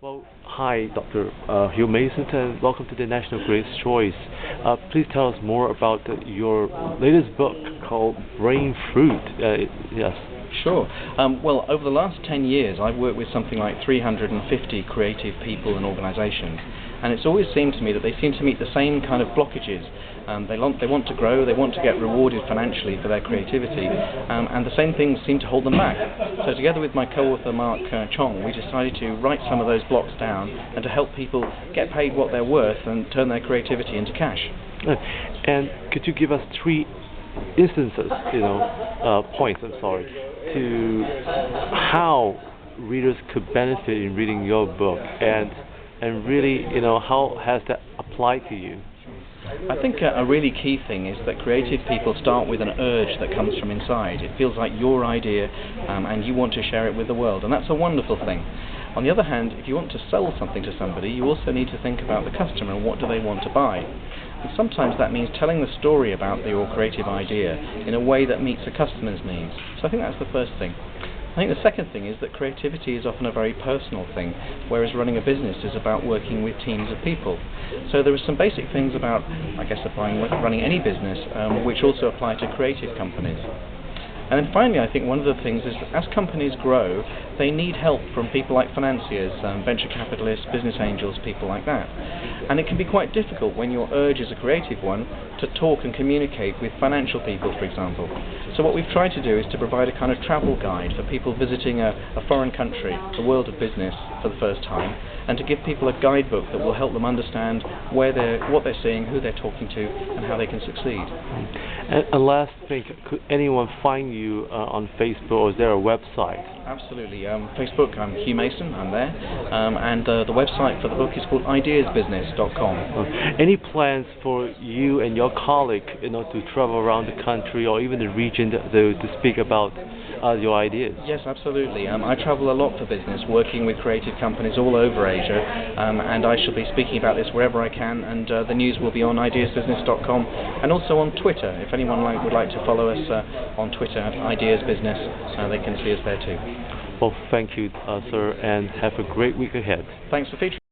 Well, hi, Dr. Hugh Mason, and welcome to the National Critics' Choice. Please tell us more about your latest book called Brainfruit. Yes. Sure. Well, over the last 10 years, I've worked with something like 350 creative people and organizations, and it's always seemed to me that they seem to meet the same kind of blockages. They want to grow, they want to get rewarded financially for their creativity, and the same things seem to hold them back. So together with my co-author Mark Chong, we decided to write some of those blocks down and to help people get paid what they're worth and turn their creativity into cash. And could you give us three instances, points, to how readers could benefit in reading your book, and really, how has that applied to you? I think a really key thing is that creative people start with an urge that comes from inside. It feels like your idea, and you want to share it with the world, and that's a wonderful thing. On the other hand, if you want to sell something to somebody, you also need to think about the customer and what do they want to buy. And sometimes that means telling the story about your creative idea in a way that meets the customer's needs. So I think that's the first thing. I think the second thing is that creativity is often a very personal thing, whereas running a business is about working with teams of people. So there are some basic things about, running any business, which also apply to creative companies. And then finally, I think one of the things is that as companies grow, they need help from people like financiers, venture capitalists, business angels, people like that. And it can be quite difficult when your urge is a creative one to talk and communicate with financial people, for example. So what we've tried to do is to provide a kind of travel guide for people visiting a foreign country, the world of business, for the first time, and to give people a guidebook that will help them understand what they're seeing, who they're talking to, and how they can succeed. And last thing, could anyone find you on Facebook, or is there a website? Absolutely. Facebook, I'm Hugh Mason, I'm there. And the website for the book is called ideasbusiness.com. Any plans for you and your colleague, to travel around the country or even the region to speak about your ideas? Yes, absolutely. I travel a lot for business, working with creative companies all over Asia, and I shall be speaking about this wherever I can, and the news will be on ideasbusiness.com and also on Twitter. If anyone would like to follow us on Twitter at ideasbusiness, they can see us there too. Well, thank you, sir, and have a great week ahead. Thanks for featuring.